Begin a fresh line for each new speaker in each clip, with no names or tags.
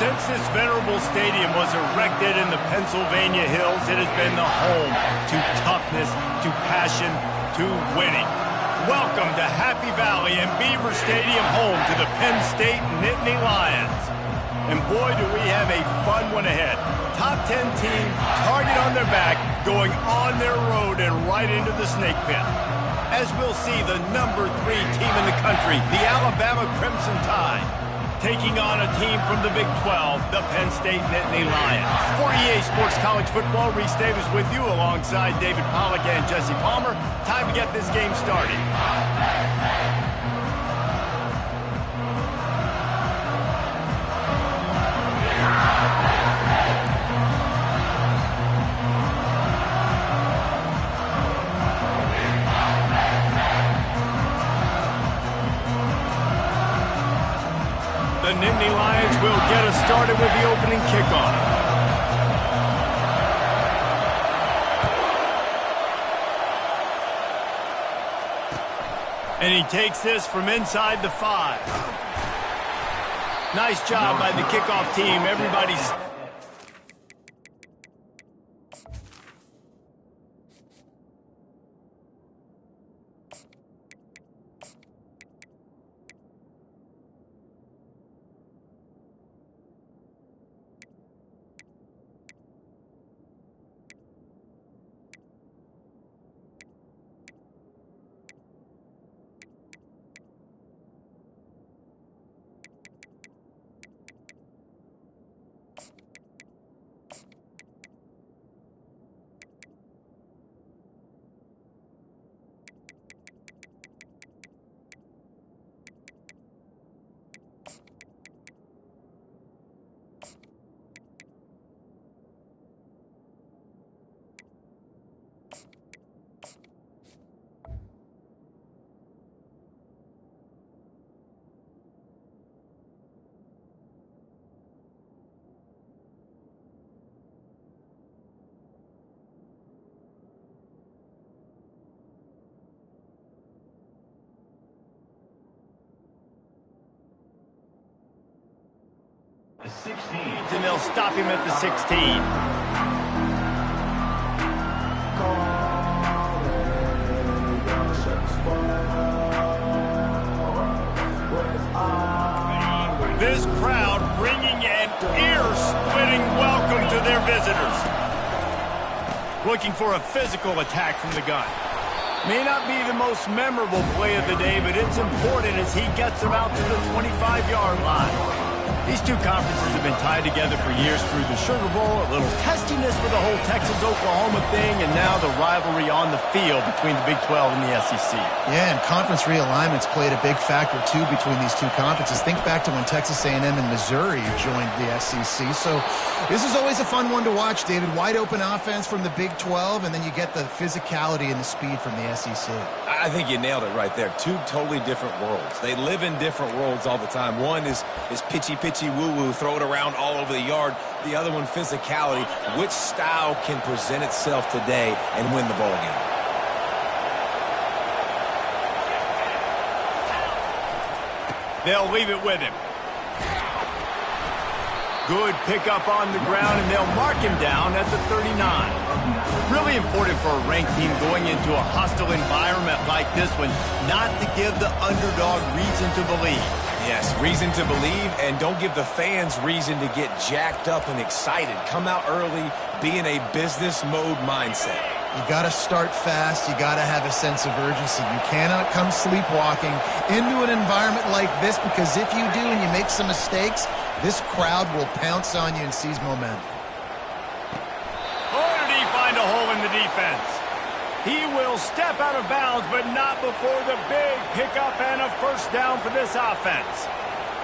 Since this venerable stadium was erected in the Pennsylvania Hills, it has been the home to toughness, to passion, to winning. Welcome to Happy Valley and Beaver Stadium, home to the Penn State Nittany Lions. And boy, do we have a fun one ahead. Top 10 team, target on their back, going on their road and right into the snake pit. As we'll see, the #3 team in the country, the Alabama Crimson Tide, taking on a team from the Big 12, the Penn State Nittany Lions. For EA Sports College Football, Reese Davis with you alongside David Pollack and Jesse Palmer. Time to get this game started. The Nittany Lions will get us started with the opening kickoff. And he takes this from inside the 5. Nice job by the kickoff team. Everybody's...
The 16.
And they'll stop him at the 16. This crowd bringing an ear-splitting welcome to their visitors. Looking for a physical attack from the gun. May not be the most memorable play of the day, but it's important as he gets them out to the 25-yard line. These two conferences have been tied together for years through the Sugar Bowl, a little testiness with the whole Texas-Oklahoma thing, and now the rivalry on the field between the Big 12 and the SEC.
Yeah, and conference realignments played a big factor, too, between these two conferences. Think back to when Texas A&M and Missouri joined the SEC. So this is always a fun one to watch, David. Wide open offense from the Big 12, and then you get the physicality and the speed from the SEC.
I think you nailed it right there. Two totally different worlds. They live in different worlds all the time. One is pitchy woo-woo, throw it around all over the yard. The other one, physicality. Which style can present itself today and win the ball game?
They'll leave it with him. Good pickup on the ground, and they'll mark him down at the 39. Really important for a ranked team going into a hostile environment like this one, not to give the underdog reason to believe.
Yes, reason to believe, and don't give the fans reason to get jacked up and excited. Come out early, be in a business mode mindset.
You got to start fast. You got to have a sense of urgency. You cannot come sleepwalking into an environment like this, because if you do and you make some mistakes, this crowd will pounce on you and seize momentum.
Or did he find a hole in the defense? He will step out of bounds, but not before the big pickup and a first down for this offense.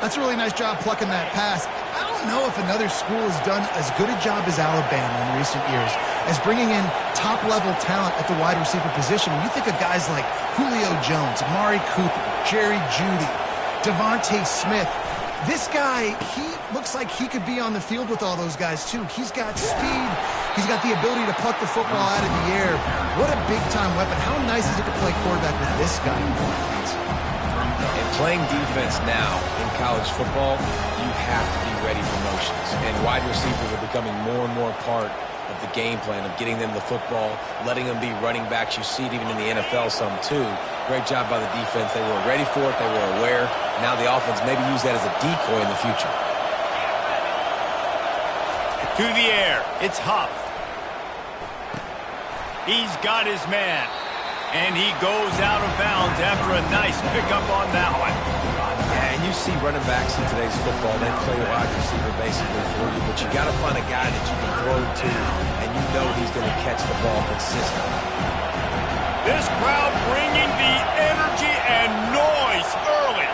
That's a really nice job plucking that pass. I don't know if another school has done as good a job as Alabama in recent years as bringing in top-level talent at the wide receiver position. When you think of guys like Julio Jones, Amari Cooper, Jerry Jeudy, Devontae Smith, this guy, he looks like he could be on the field with all those guys, too. He's got speed. He's got the ability to pluck the football out of the air. What a big-time weapon. How nice is it to play quarterback with this guy in offense?
And playing defense now in college football, you have to be ready for motion. And wide receivers are becoming more and more part of the game plan of getting them the football, letting them be running backs. You see it even in the NFL some too. Great job by the defense. They were ready for it. They were aware. Now the offense maybe use that as a decoy in the future.
To the air, it's Huff. He's got his man. And he goes out of bounds after a nice pickup on that one.
Yeah, and you see running backs in today's football, they play wide receiver basically for you, but you got to find a guy that you can throw to, and you know he's going to catch the ball consistently.
This crowd bringing the energy and noise early.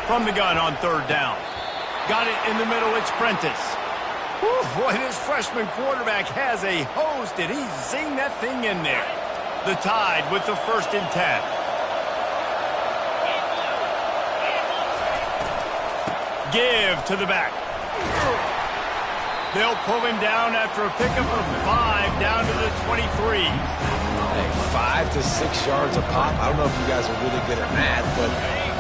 From the gun on third down. Got it in the middle, it's Prentice. Whew, boy, this freshman quarterback has a hose. Did he zing that thing in there? The Tide with the 1st and 10. Give to the back. They'll pull him down after a pickup of 5 down to the 23.
Hey, 5 to 6 yards a pop. I don't know if you guys are really good at math, but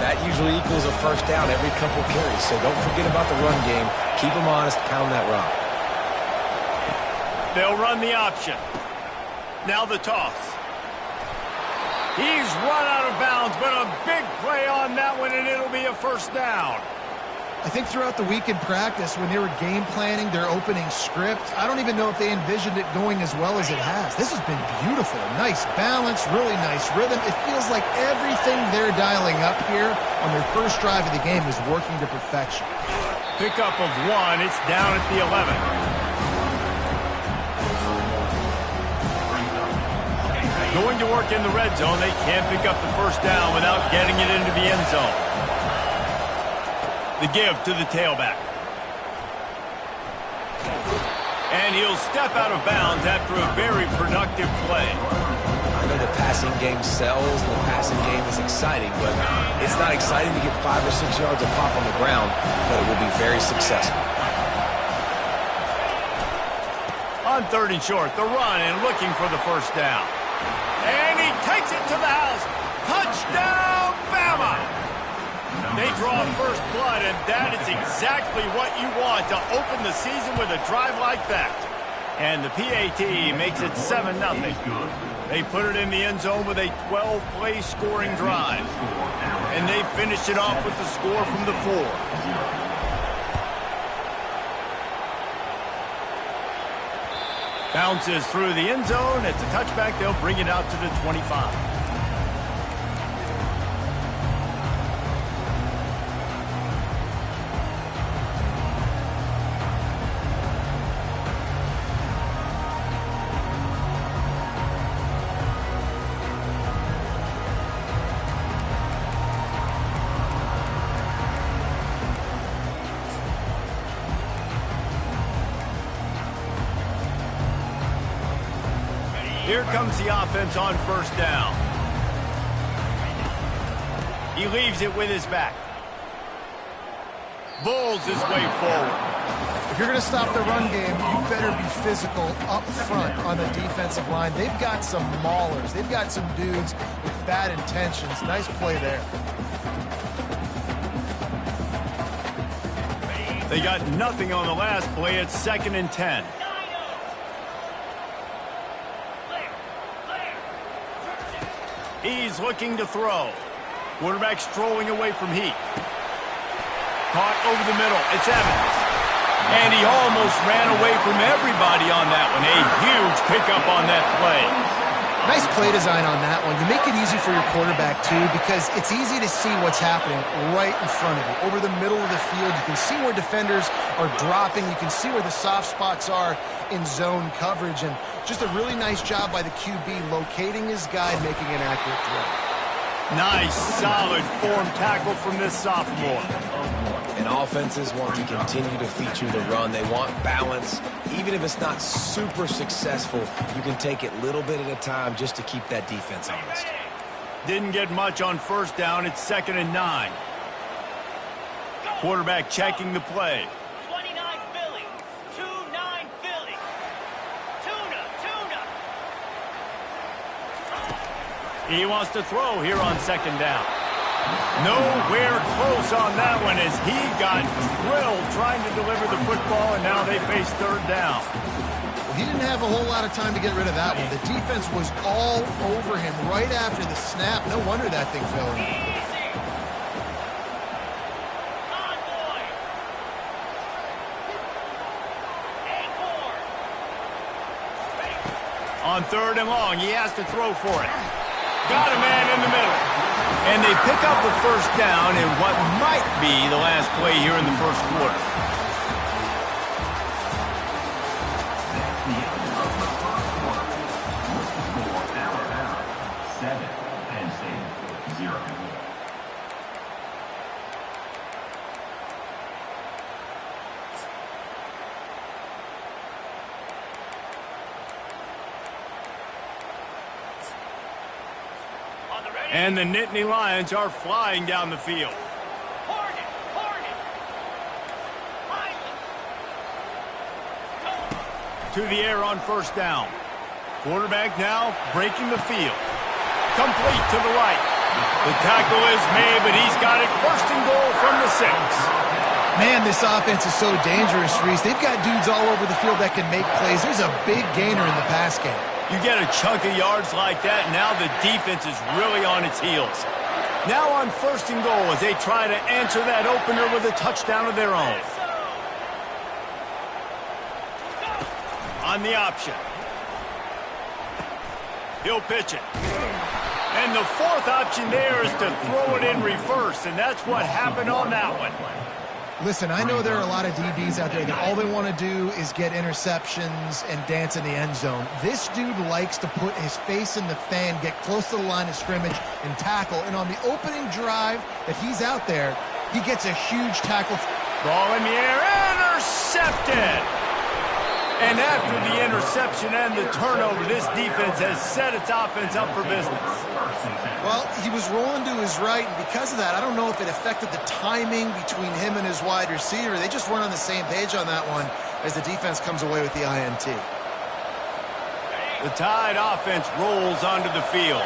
that usually equals a first down every couple carries. So don't forget about the run game. Keep them honest. Pound that rock.
They'll run the option. Now the toss. He's run out of bounds, but a big play on that one, and it'll be a first down.
I think throughout the week in practice, when they were game planning their opening script, I don't even know if they envisioned it going as well as it has. This has been beautiful. Nice balance, really nice rhythm. It feels like everything they're dialing up here on their first drive of the game is working to perfection.
Pickup of 1. It's down at the 11. Going to work in the red zone. They can't pick up the first down without getting it into the end zone. The give to the tailback. And he'll step out of bounds after a very productive play.
I know the passing game sells, and the passing game is exciting, but it's not exciting to get 5 or 6 yards of pop on the ground, but it will be very successful.
On 3rd and short, the run and looking for the first down. And he takes it to the house. Touchdown, Bama! They draw first blood, and that is exactly what you want to open the season with a drive like that. And the PAT makes it 7-0. They put it in the end zone with a 12-play scoring drive. And they finished it off with the score from the 4. Bounces through the end zone. It's a touchback. They'll bring it out to the 25. Here comes the offense on first down. He leaves it with his back. Bulls his way forward.
If you're going to stop the run game, you better be physical up front on the defensive line. They've got some maulers. They've got some dudes with bad intentions. Nice play there.
They got nothing on the last play. It's 2nd and 10. He's looking to throw. Quarterback strolling away from Heat. Caught over the middle. It's Evans. And he almost ran away from everybody on that one. A huge pickup on that play.
Nice play design on that one. You make it easy for your quarterback, too, because it's easy to see what's happening right in front of you. Over the middle of the field, you can see where defenders are dropping. You can see where the soft spots are in zone coverage. And just a really nice job by the QB locating his guy, making an accurate throw.
Nice, solid form tackle from this sophomore.
And offenses want to continue to feature the run. They want balance. Even if it's not super successful, you can take it little bit at a time just to keep that defense honest.
Didn't get much on first down. It's 2nd and 9. Quarterback checking the play.
29 Philly. 2-9 Philly. Tuna.
He wants to throw here on second down. Nowhere close on that one as he got drilled trying to deliver the football, and now they face third down.
Well, he didn't have a whole lot of time to get rid of that one. The defense was all over him right after the snap. No wonder that thing fell in.
On third and long, he has to throw for it. Got a man in the middle. And they pick up the first down in what might be the last play here in the first quarter. And the Nittany Lions are flying down the field. To the air on first down. Quarterback now breaking the field. Complete to the right. The tackle is made, but he's got it first and goal from the 6.
Man, this offense is so dangerous, Reese. They've got dudes all over the field that can make plays. There's a big gainer in the pass game.
You get a chunk of yards like that, and now the defense is really on its heels. Now on first and goal as they try to answer that opener with a touchdown of their own. On the option. He'll pitch it. And the fourth option there is to throw it in reverse, and that's what happened on that one.
Listen, I know there are a lot of DBs out there that all they want to do is get interceptions and dance in the end zone. This dude likes to put his face in the fan, get close to the line of scrimmage, and tackle. And on the opening drive that he's out there, he gets a huge tackle.
Ball in the air, intercepted! And after the interception and the turnover, this defense has set its offense up for business.
Well, he was rolling to his right, and because of that, I don't know if it affected the timing between him and his wide receiver. They just weren't on the same page on that one as the defense comes away with the INT.
The Tide offense rolls onto the field.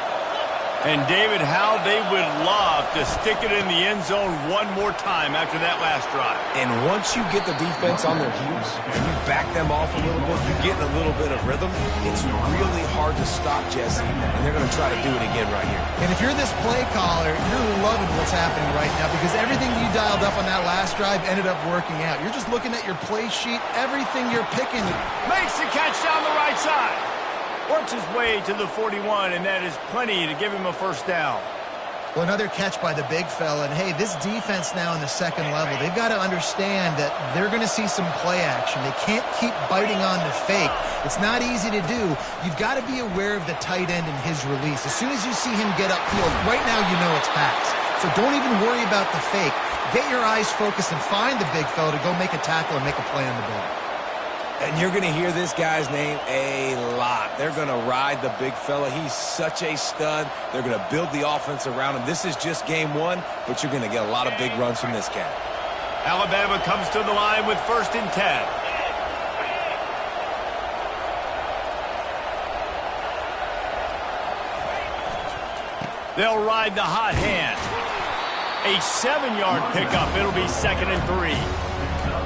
And, David, how they would love to stick it in the end zone one more time after that last drive.
And once you get the defense on their heels, and you back them off a little bit, you get in a little bit of rhythm, it's really hard to stop, Jesse, and they're going to try to do it again right here.
And if you're this play caller, you're loving what's happening right now because everything you dialed up on that last drive ended up working out. You're just looking at your play sheet, everything you're picking.
Makes the catch down the right side. Works his way to the 41, and that is plenty to give him a first down.
Well, another catch by the big fella. And, hey, this defense now in the second level, they've got to understand that they're going to see some play action. They can't keep biting on the fake. It's not easy to do. You've got to be aware of the tight end and his release. As soon as you see him get upfield, right now you know it's pass. So don't even worry about the fake. Get your eyes focused and find the big fella to go make a tackle and make a play on the ball.
And you're going to hear this guy's name a lot. They're going to ride the big fella. He's such a stud. They're going to build the offense around him. This is just game one, but you're going to get a lot of big runs from this cat.
Alabama comes to the line with 1st and 10. They'll ride the hot hand. A 7-yard pickup. It'll be 2nd and 3.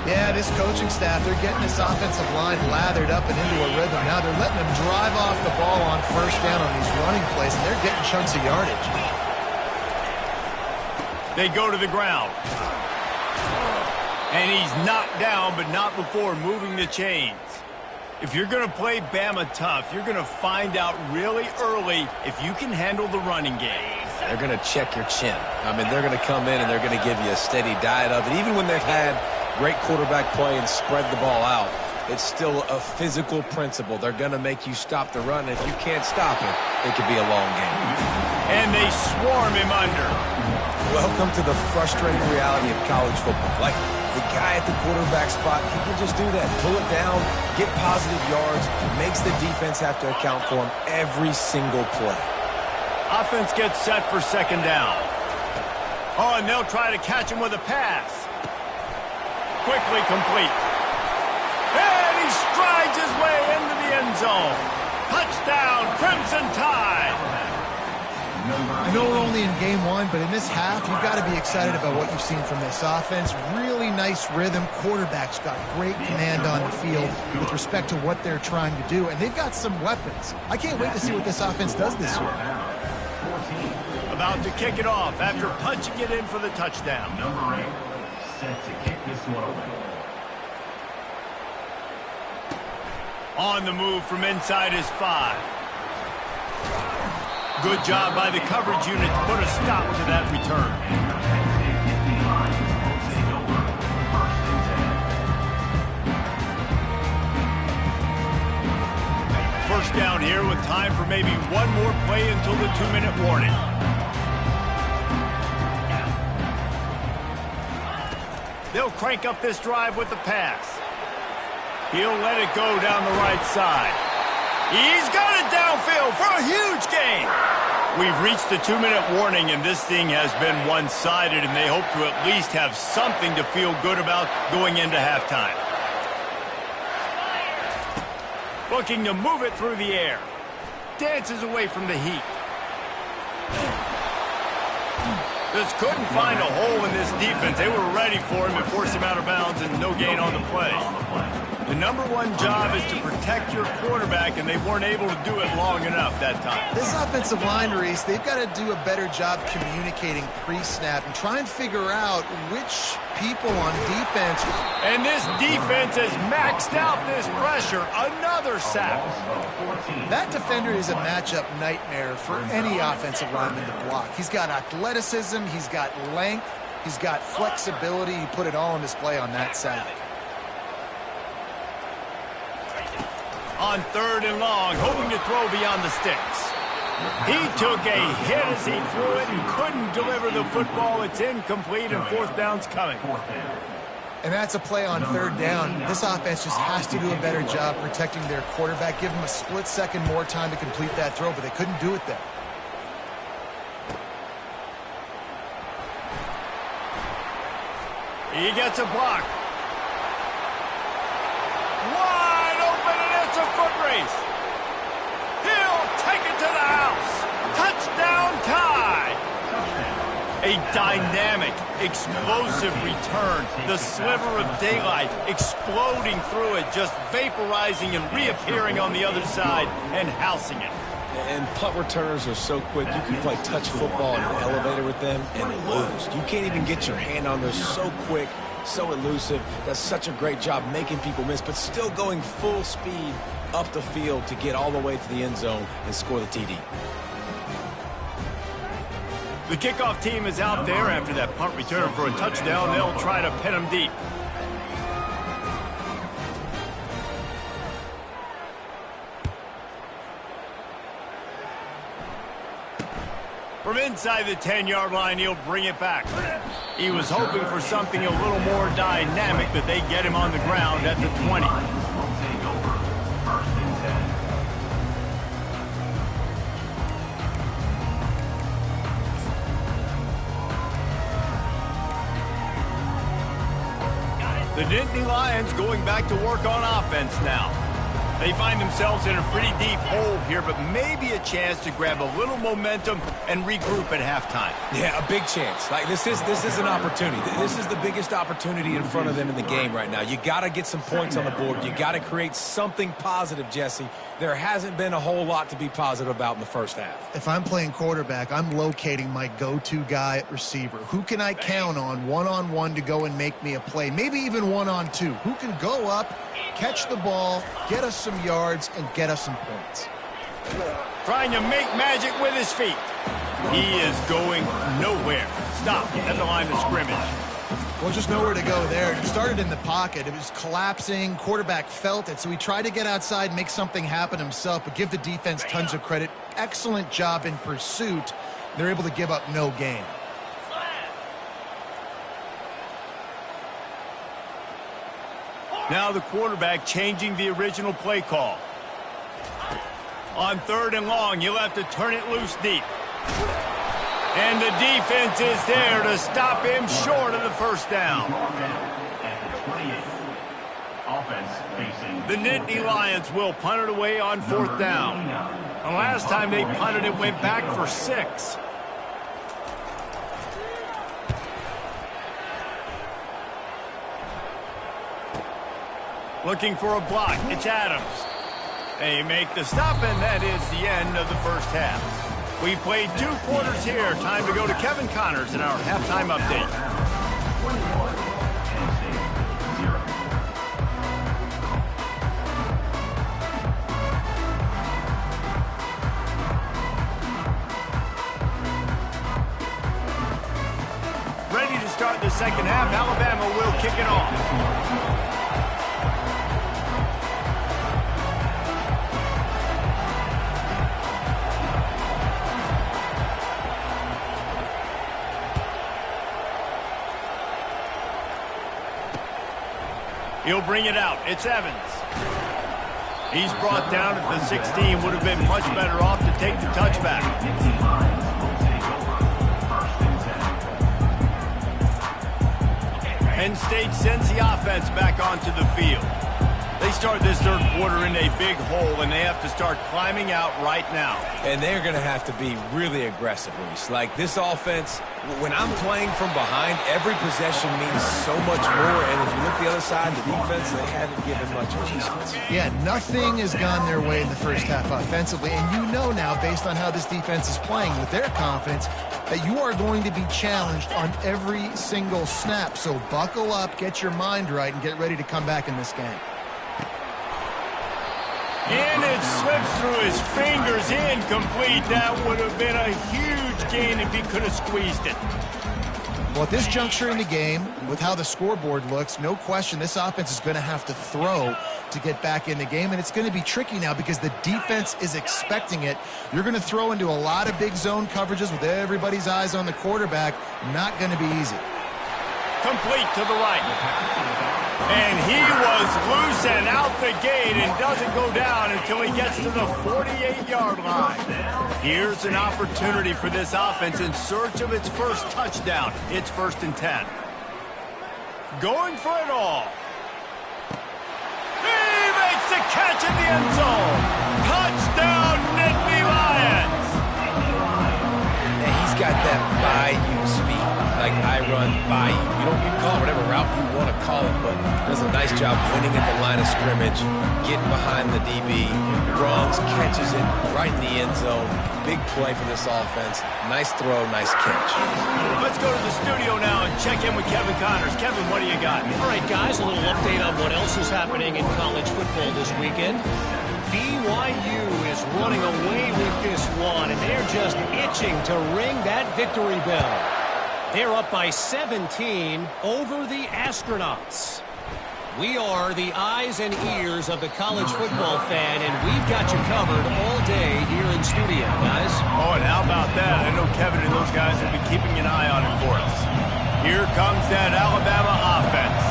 Yeah, this coaching staff, they're getting this offensive line lathered up and into a rhythm. Now they're letting them drive off the ball on first down on these running plays, and they're getting chunks of yardage.
They go to the ground. And he's knocked down, but not before moving the chains. If you're going to play Bama tough, you're going to find out really early if you can handle the running game.
They're going to check your chin. I mean, they're going to come in and they're going to give you a steady diet of it. Even when they've had great quarterback play and spread the ball out, it's still a physical principle. They're going to make you stop the run. If you can't stop it, it could be a long game.
And they swarm him under.
Welcome to the frustrating reality of college football. Like, the guy at the quarterback spot, he can just do that. Pull it down, get positive yards, makes the defense have to account for him every single play.
Offense gets set for 2nd down. Oh, and they'll try to catch him with a pass. Quickly complete. And he strides his way into the end zone. Touchdown, Crimson Tide.
I know we're only in game one, but in this half, you've got to be excited about what you've seen from this offense. Really nice rhythm. Quarterback's got great command on the field with respect to what they're trying to do, and they've got some weapons. I can't wait to see what this offense does this year.
About to kick it off after punching it in for the touchdown.
Number 8, set to kick this one away.
On the move from inside his 5. Good job by the coverage unit to put a stop to that return. First down here with time for maybe one more play until the 2-minute warning. They'll crank up this drive with the pass. He'll let it go down the right side. He's got it downfield for a huge gain. We've reached the 2-minute warning, and this thing has been one-sided, and they hope to at least have something to feel good about going into halftime. Looking to move it through the air. Dances away from the heat. Just couldn't find a hole in this defense. They were ready for him and forced him out of bounds, and no gain on the play. The number one job is to protect your quarterback, and they weren't able to do it long enough that time.
This offensive line, Reese, they've got to do a better job communicating pre-snap and try and figure out which people on defense.
And this defense has maxed out this pressure. Another sack.
That defender is a matchup nightmare for any offensive lineman to block. He's got athleticism, he's got length, he's got flexibility. He put it all on display on that sack.
On 3rd and long, hoping to throw beyond the sticks. He took a hit as he threw it and couldn't deliver the football. It's incomplete, and 4th down's coming.
And that's a play on 3rd down. This offense just has to do a better job protecting their quarterback. Give him a split second more time to complete that throw, but they couldn't do it there.
He gets a block. Wide open, and it's a foot race. He'll take it to the house. Touchdown tie. A dynamic, explosive return. The sliver of daylight exploding through it, just vaporizing and reappearing on the other side and housing it.
And punt returners are so quick. You can play touch football in an elevator with them and lose. You can't even get your hand on those. So quick, so elusive. Does such a great job making people miss, but still going full speed up the field to get all the way to the end zone and score the TD.
The kickoff team is out there after that punt return for a touchdown. They'll try to pin him deep. From inside the 10-yard line, he'll bring it back. He was hoping for something a little more dynamic, but they get him on the ground at the 20. The Nittany Lions going back to work on offense now. They find themselves in a pretty deep hole here, but maybe a chance to grab a little momentum and regroup at halftime.
Yeah, a big chance. Like this is an opportunity. This is the biggest opportunity in front of them in the game right now. You got to get some points on the board. You got to create something positive, Jesse. There hasn't been a whole lot to be positive about in the first half.
If I'm playing quarterback, I'm locating my go-to guy at receiver. Who can I count on one-on-one to go and make me a play? Maybe even one-on-two. Who can go up, catch the ball, get us some yards, and get us some points?
Trying to make magic with his feet. He is going nowhere. Stop at the line of scrimmage.
Well, just nowhere to go there. It started in the pocket. It was collapsing. Quarterback felt it, so he tried to get outside, make something happen himself, but give the defense tons of credit. Excellent job in pursuit. They're able to give up no gain.
Now the quarterback changing the original play call. On 3rd and long, you'll have to turn it loose deep. And the defense is there to stop him short of the first down. The Nittany Lions will punt it away on 4th down. The last time they punted, it went back for 6. Looking for a block. It's Adams. They make the stop, and that is the end of the first half. We played 2 quarters here. Time to go to Kevin Connors in our halftime update. Ready to start the second half. Alabama will kick it off. He'll bring it out. It's Evans. He's brought down at the 16. Would have been much better off to take the touchback. Penn State sends the offense back onto the field. They start this third quarter in a big hole, and they have to start climbing out right now.
And they're going to have to be really aggressive, Reese. Like this offense, when I'm playing from behind, every possession means so much more. And if you look the other side, the defense, they haven't given much of a chance.
Yeah, nothing has gone their way in the first half offensively. And you know now, based on how this defense is playing with their confidence, that you are going to be challenged on every single snap. So buckle up, get your mind right, and get ready to come back in this game.
And it slips through his fingers, incomplete. That would have been a huge gain if he could have squeezed it.
Well, at this juncture in the game, with how the scoreboard looks, no question this offense is going to have to throw to get back in the game, and it's going to be tricky now because the defense is expecting it. You're going to throw into a lot of big zone coverages with everybody's eyes on the quarterback. Not going to be easy.
Complete to the right. And he was loose and out the gate and doesn't go down until he gets to the 48-yard line. Here's an opportunity for this offense in search of its first touchdown. It's 1st and 10. Going for it all. He makes the catch in the end zone. Touchdown, Nittany Lions.
And he's got that by-you speed. Like I run by you. You can call it whatever route you want to call it, but does a nice job winning at the line of scrimmage, getting behind the DB, runs, catches it right in the end zone. Big play for this offense. Nice throw, nice catch.
Let's go to the studio now and check in with Kevin Connors. Kevin, what do you got?
All right, guys, a little update on what else is happening in college football this weekend. BYU is running away with this one, and they're just itching to ring that victory bell. They're up by 17 over the Astronauts. We are the eyes and ears of the college football fan, and we've got you covered all day here in studio, guys.
Oh, and how about that? I know Kevin and those guys will be keeping an eye on it for us. Here comes that Alabama offense.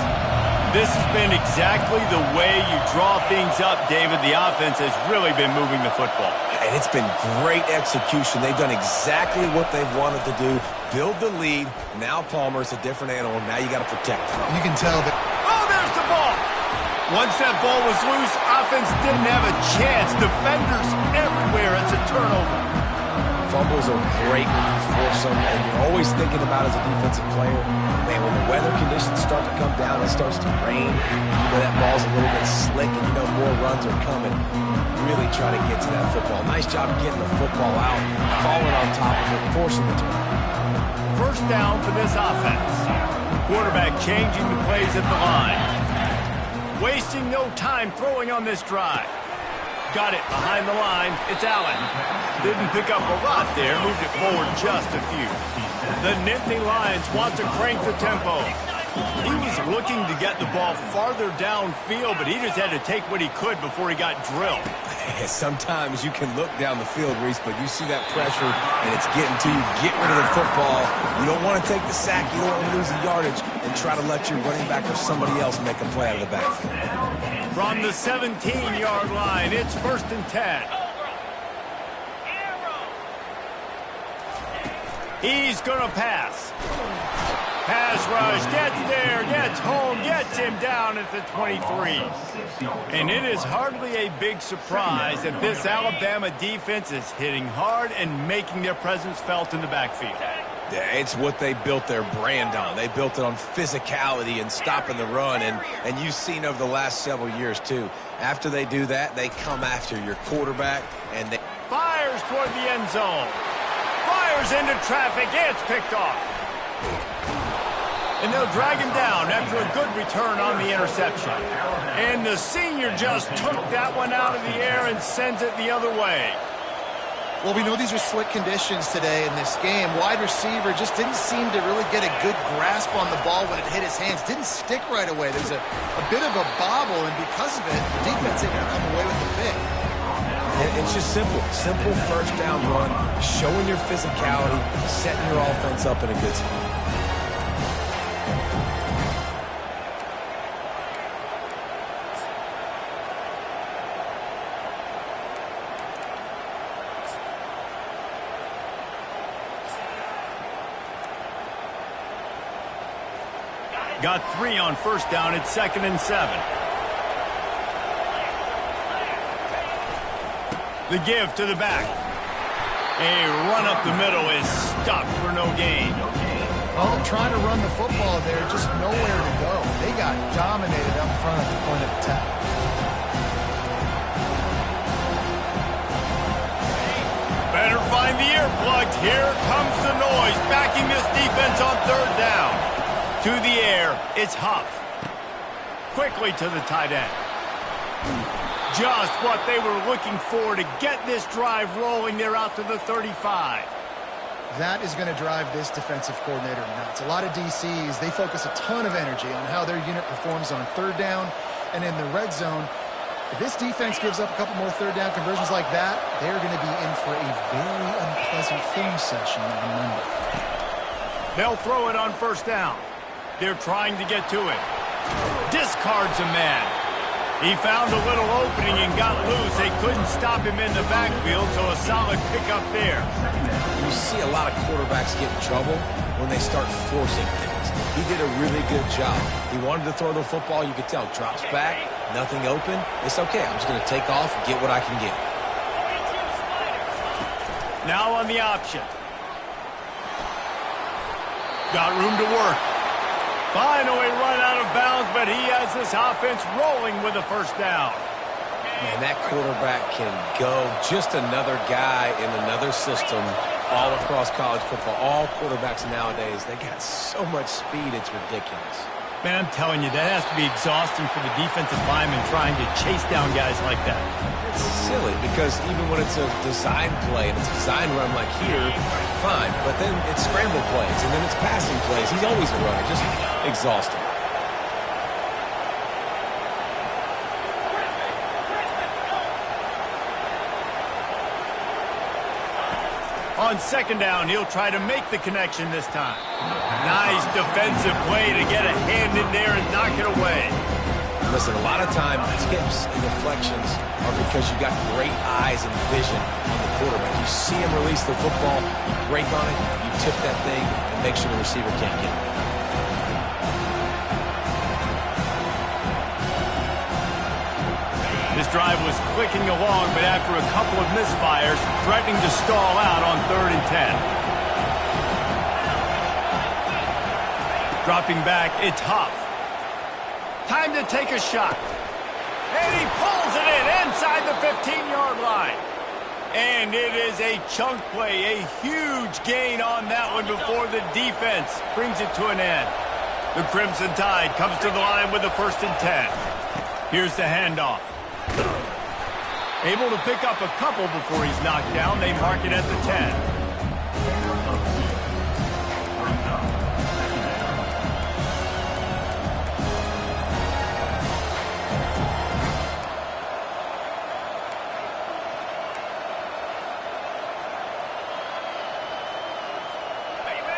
This has been exactly the way you draw things up, David. The offense has really been moving the football.
And it's been great execution. They've done exactly what they've wanted to do. Build the lead. Now Palmer's a different animal. Now you got to protect him.
You can tell that.
Oh, there's the ball. Once that ball was loose, offense didn't have a chance. Defenders everywhere. It's a turnover.
Fumbles are great when you force them, and you're always thinking about as a defensive player, man, when the weather conditions start to come down, it starts to rain, you know that ball's a little bit slick, and you know more runs are coming. Really try to get to that football. Nice job getting the football out, falling on top of it, forcing the turnover.
First down for this offense. Quarterback changing the plays at the line. Wasting no time throwing on this drive. Got it behind the line. It's Allen. Didn't pick up a lot there. Moved it forward just a few. The Nittany Lions want to crank the tempo. He was looking to get the ball farther downfield, but he just had to take what he could before he got drilled.
Sometimes you can look down the field, Reese, but you see that pressure, and it's getting to you. Get rid of the football. You don't want to take the sack. You don't want to lose the yardage, and try to let your running back or somebody else make a play out of the backfield.
From the 17-yard line, it's 1st and 10. He's going to pass. Pass rush, gets there, gets home, gets him down at the 23. And it is hardly a big surprise that this Alabama defense is hitting hard and making their presence felt in the backfield.
Yeah, it's what they built their brand on. They built it on physicality and stopping the run, and you've seen over the last several years, too. After they do that, they come after your quarterback, and they...
Fires toward the end zone. Fires into traffic. It's picked off. And they'll drag him down after a good return on the interception. And the senior just took that one out of the air and sends it the other way.
Well, we know these are slick conditions today in this game. Wide receiver just didn't seem to really get a good grasp on the ball when it hit his hands. Didn't stick right away. There's a bit of a bobble, and because of it, the defense able to come away with the pick.
It's just simple. Simple first down run, showing your physicality, setting your offense up in a good spot.
Got 3 on first down at 2nd and 7. The give to the back. A run up the middle is stopped for no gain.
Well, trying to run the football there, just nowhere to go. They got dominated up front at the point of attack.
Better find the earplugs. Here comes the noise, backing this defense on 3rd down. To the air, it's Huff. Quickly to the tight end. Just what they were looking for to get this drive rolling. They're out to the 35.
That is going to drive this defensive coordinator nuts. A lot of DCs, they focus a ton of energy on how their unit performs on 3rd down and in the red zone. If this defense gives up a couple more 3rd down conversions like that, they're going to be in for a very unpleasant film session on Monday.
They'll throw it on 1st down. They're trying to get to it. Discards a man. He found a little opening and got loose. They couldn't stop him in the backfield, so a solid pickup there.
You see a lot of quarterbacks get in trouble when they start forcing things. He did a really good job. He wanted to throw the football. You could tell. Drops back, nothing open. It's okay. I'm just going to take off, get what I can get.
Now on the option. Got room to work. Finally run out of bounds, but he has this offense rolling with a 1st down.
Man, that quarterback can go. Just another guy in another system all across college football. All quarterbacks nowadays, they got so much speed, it's ridiculous.
Man, I'm telling you, that has to be exhausting for the defensive lineman trying to chase down guys like that.
It's silly because even when it's a design play and it's a design run like here, fine. But then it's scramble plays and then it's passing plays. He's always a runner. Just exhausting.
On 2nd down, he'll try to make the connection this time. Nice defensive play to get a hand in there and knock it away.
Listen, a lot of times tips and deflections are because you got great eyes and vision on the quarterback. You see him release the football, you break on it, you tip that thing, and make sure the receiver can't get it.
This drive was clicking along, but after a couple of misfires, threatening to stall out on 3rd and 10. Dropping back, it's Huff. Time to take a shot. And he pulls it in inside the 15-yard line. And it is a chunk play, a huge gain on that one before the defense brings it to an end. The Crimson Tide comes to the line with a 1st and 10. Here's the handoff. Able to pick up a couple before he's knocked down. They mark it at the 10.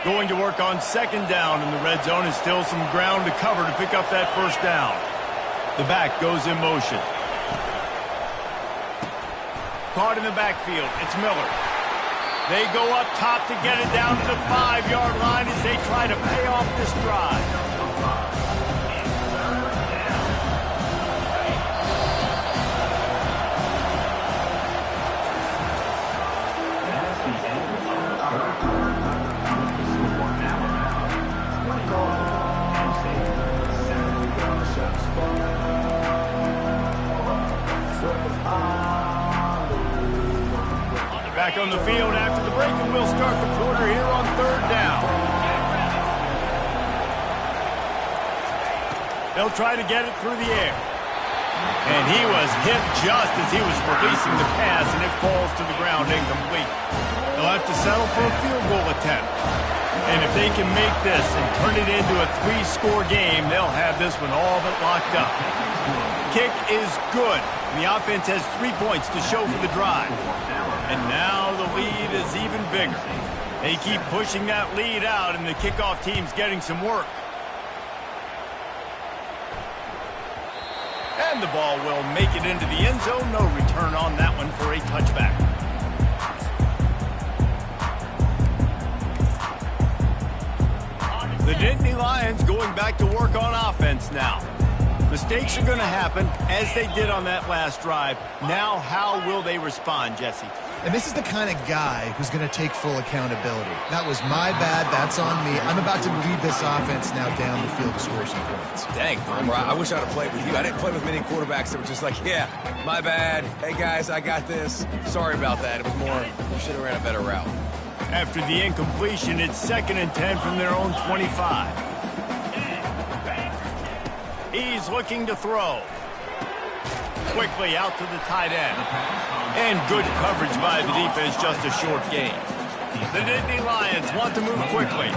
Going to work on 2nd down in the red zone, and still some ground to cover to pick up that 1st down. The back goes in motion. Caught in the backfield. It's Miller. They go up top to get it down to the 5-yard line as they try to pay off this drive. Back on the field after the break, and we'll start the quarter here on 3rd down. They'll try to get it through the air. And he was hit just as he was releasing the pass, and it falls to the ground incomplete. They'll have to settle for a field goal attempt. And if they can make this and turn it into a 3-score game, they'll have this one all but locked up. Kick is good. And the offense has 3 points to show for the drive. And now the lead is even bigger. They keep pushing that lead out, and the kickoff team's getting some work. And the ball will make it into the end zone. No return on that one for a touchback. The Nittany Lions going back to work on offense now. Mistakes are going to happen, as they did on that last drive. Now, how will they respond, Jesse?
And this is the kind of guy who's going to take full accountability. That was my bad. That's on me. I'm about to lead this offense now down the field to score some points.
Dang, I wish I'd have played with you. I didn't play with many quarterbacks that were just like, yeah, my bad. Hey, guys, I got this. Sorry about that. It was more, you should have ran a better route.
After the incompletion, it's 2nd and 10 from their own 25. He's looking to throw. Quickly out to the tight end. And good coverage by the defense, just a short gain. The Nittany Lions want to move quickly.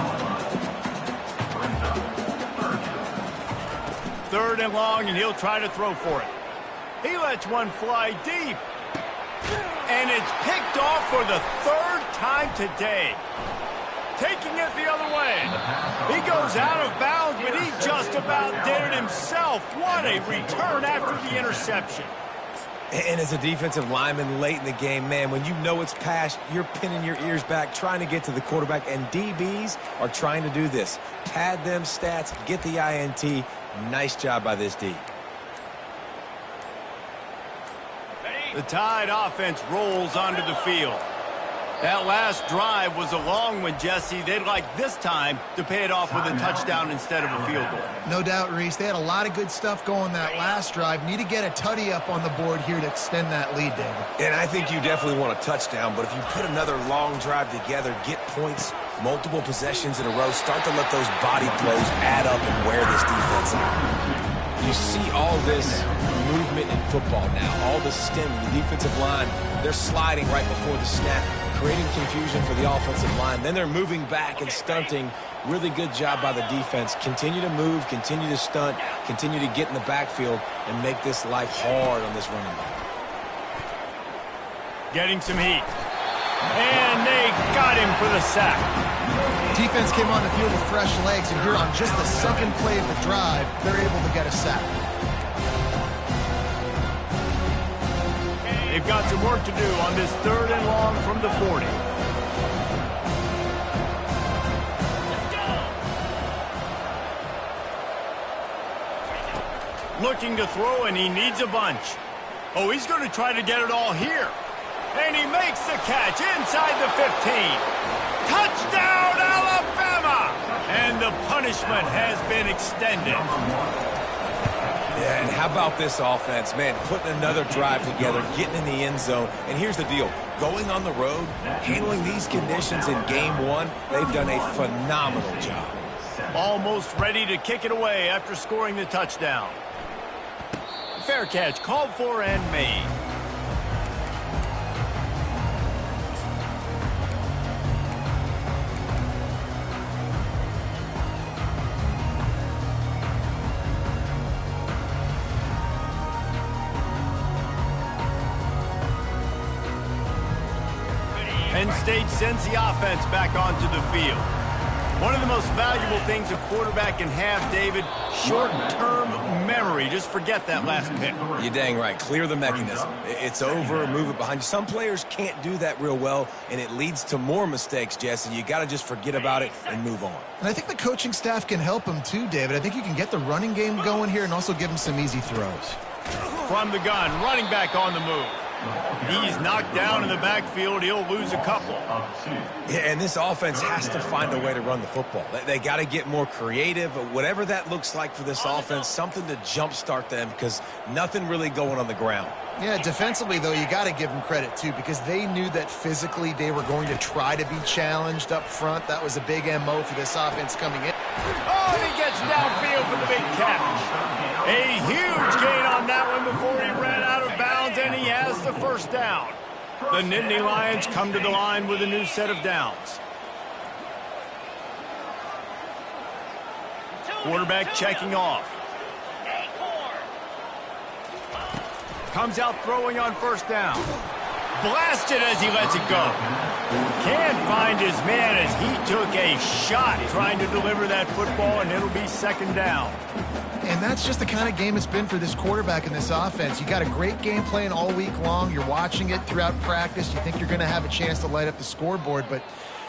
3rd and long, and he'll try to throw for it. He lets one fly deep. And it's picked off for the 3rd time today. Taking it the other way. He goes out of bounds, but he just about did it himself. What a return after the interception.
And as a defensive lineman late in the game, man, when you know it's past, you're pinning your ears back, trying to get to the quarterback, and DBs are trying to do this. Pad them stats, get the INT. Nice job by this D.
The Tide offense rolls onto the field. That last drive was a long one, Jesse. They'd like this time to pay it off with a touchdown instead of a field goal.
No doubt, Reese. They had a lot of good stuff going that last drive. Need to get a tutty up on the board here to extend that lead, David.
And I think you definitely want a touchdown, but if you put another long drive together, get points, multiple possessions in a row, start to let those body blows add up and wear this defense out. You see all this movement in football now, all the stem, the defensive line, they're sliding right before the snap, creating confusion for the offensive line. Then they're moving back and stunting. Really good job by the defense. Continue to move, continue to stunt, continue to get in the backfield and make this life hard on this running back.
Getting some heat. And they got him for the sack.
Defense came on the field with fresh legs, and here on just the 2nd play of the drive, they're able to get a sack.
They've got some work to do on this 3rd and long from the 40. Looking to throw, and he needs a bunch. Oh, he's going to try to get it all here. And he makes the catch inside the 15. Touchdown, Alabama! And the punishment has been extended.
Yeah, and how about this offense, man, putting another drive together, getting in the end zone. And here's the deal, going on the road, handling these conditions in game 1, they've done a phenomenal job.
Almost ready to kick it away after scoring the touchdown. Fair catch called for and made. Penn State sends the offense back onto the field. One of the most valuable things a quarterback can have, David, short-term memory. Just forget that last pick.
You're dang right. Clear the mechanism. It's over, move it behind you. Some players can't do that real well, and it leads to more mistakes, Jesse. You got to just forget about it and move on.
And I think the coaching staff can help him too, David. I think you can get the running game going here and also give him some easy throws.
From the gun, running back on the move. He's knocked down in the backfield. He'll lose a couple.
Yeah, and this offense has to find a way to run the football. They got to get more creative. Whatever that looks like for this offense, something to jumpstart them because nothing really going on the ground.
Yeah, defensively, though, you got to give them credit, too, because they knew that physically they were going to try to be challenged up front. That was a big MO for this offense coming in.
Oh, and he gets downfield for the big catch. A huge gain on that one before he ran out of bounds, and he has the first down. The Nittany Lions come to the line with a new set of downs. Quarterback checking off. Comes out throwing on first down. Blasted as he lets it go. Can't find his man as he took a shot trying to deliver that football, and it'll be second down.
And that's just the kind of game it's been for this quarterback in this offense. You got a great game plan all week long. You're watching it throughout practice. You think you're going to have a chance to light up the scoreboard, but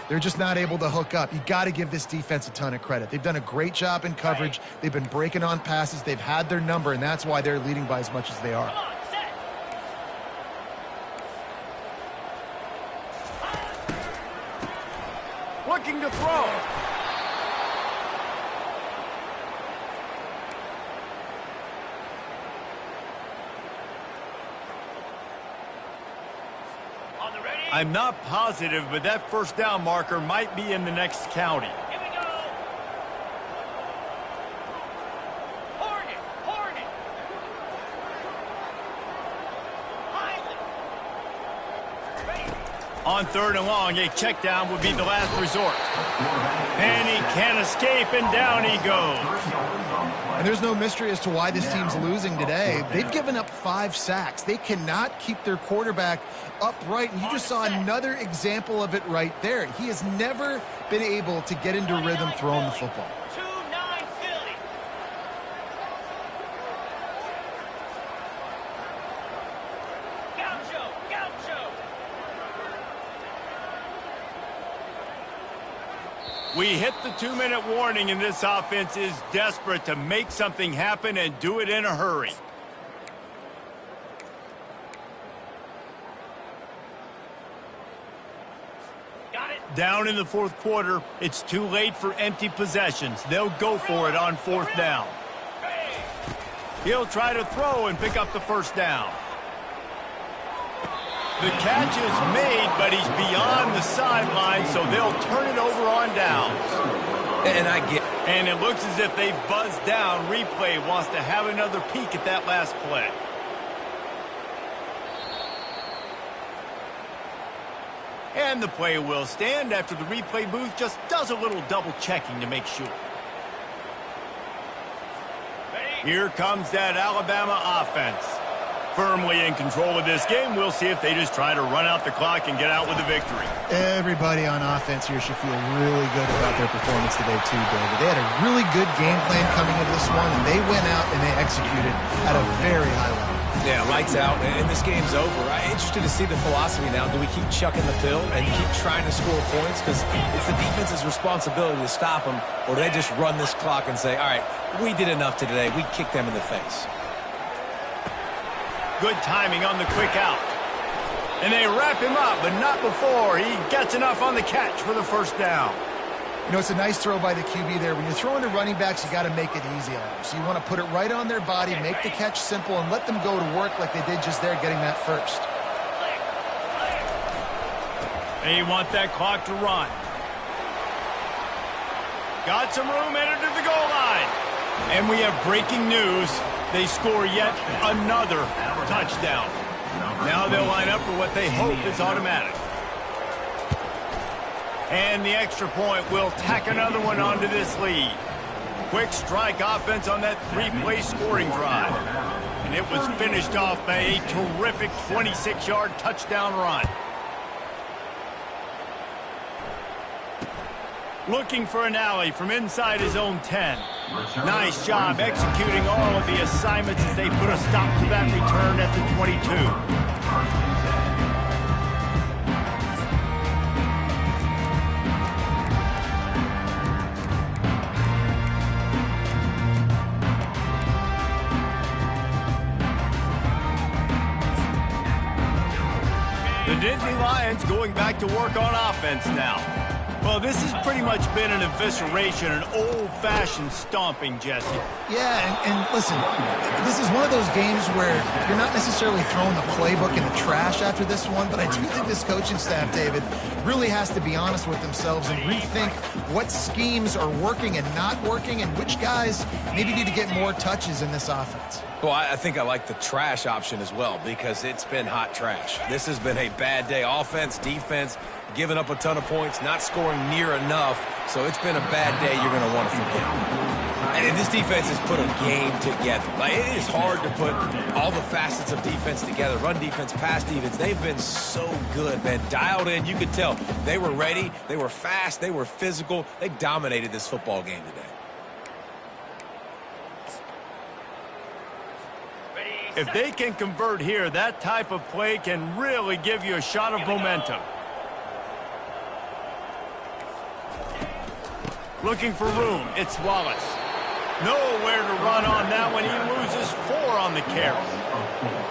they're just not able to hook up. You got to give this defense a ton of credit. They've done a great job in coverage. They've been breaking on passes. They've had their number, and that's why they're leading by as much as they are.
Looking to throw. I'm not positive, but that first down marker might be in the next county.
Here we go. Hornet.
On third and long, a check down would be the last resort. And he can't escape, and down he goes.
And there's no mystery as to why this team's losing today. They've given up 5 sacks. They cannot keep their quarterback upright, and you just saw another example of it right there. He has never been able to get into rhythm throwing the football.
2-9 Philly. Gaucho.
We hit the 2-minute warning, and this offense is desperate to make something happen and do it in a hurry.
Got it.
Down in the fourth quarter, it's too late for empty possessions. They'll go for it on fourth down. He'll try to throw and pick up the first down. The catch is made, but he's beyond the sideline, so they'll turn it over on downs.
And I get it.
And it looks as if they've buzzed down. Replay wants to have another peek at that last play. And the play will stand after the replay booth just does a little double checking to make sure. Here comes that Alabama offense. Firmly in control of this game. We'll see if they just try to run out the clock and get out with a victory.
Everybody on offense here should feel really good about their performance today too, David. They had a really good game plan coming into this one, and they went out and they executed at a very high level.
Yeah, lights out, and this game's over. I'm interested to see the philosophy now. Do we keep chucking the pill and keep trying to score points? Because it's the defense's responsibility to stop them, or do they just run this clock and say, all right, we did enough today. We kicked them in the face.
Good timing on the quick out. And they wrap him up, but not before he gets enough on the catch for the first down.
You know, it's a nice throw by the QB there. When you're throwing to running backs, you got to make it easy on them. So you want to put it right on their body, make the catch simple, and let them go to work like they did just there, getting that first.
They want that clock to run. Got some room, entered to the goal line. And we have breaking news. They score yet another touchdown. Now they'll line up for what they hope is automatic. And the extra point will tack another one onto this lead. Quick strike offense on that 3-play scoring drive. And it was finished off by a terrific Looking for an alley from inside his own 10. Nice job executing all of the assignments as they put a stop to that return at the 22. The Nittany Lions going back to work on offense now. Well, this has pretty much been an evisceration, an old-fashioned stomping, Jesse.
Yeah, and listen, this is one of those games where you're not necessarily throwing the playbook in the trash after this one, but I do think this coaching staff, David, really has to be honest with themselves and rethink what schemes are working and not working and which guys maybe need to get more touches in this offense.
Well, I think I like the trash option as well because it's been hot trash. This has been a bad day. Offense, defense, giving up a ton of points, not scoring near enough. So it's been a bad day you're going to want to forget. And this defense has put a game together. Like, it is hard to put all the facets of defense together. Run defense, pass defense. They've been so good, man. Dialed in. You could tell they were ready. They were fast. They were physical. They dominated this football game today.
If they can convert here, that type of play can really give you a shot of momentum. Looking for room, it's Wallace. Nowhere to run on that one. He loses 4 on the carry.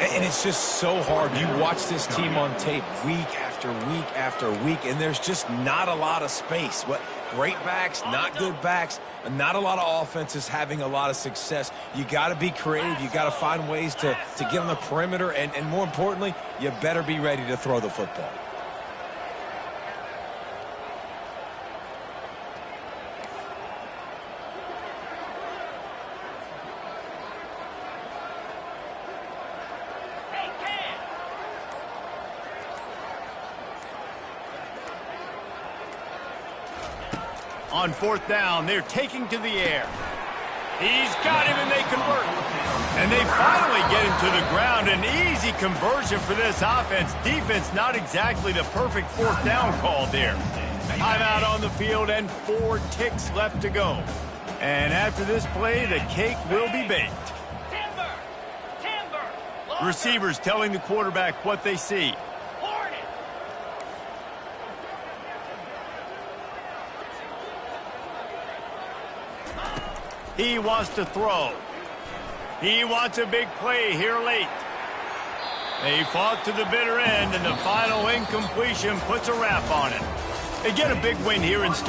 And it's just so hard. You watch this team on tape week after week after week, and there's just not a lot of space. What great backs, not good backs, not a lot of offenses having a lot of success. You got to be creative. You got to find ways to get on the perimeter, and more importantly, you better be ready to throw the football.
On 4th down, they're taking to the air. He's got him, and they convert. And they finally get him to the ground. An easy conversion for this offense. Defense not exactly the perfect 4th down call there. Timeout on the field and 4 ticks left to go. And after this play, the cake will be baked.
Timber.
Receivers telling the quarterback what they see.
Hornet.
He wants to throw. He wants a big play here late. They fought to the bitter end, and the final incompletion puts a wrap on it. They get a big win here in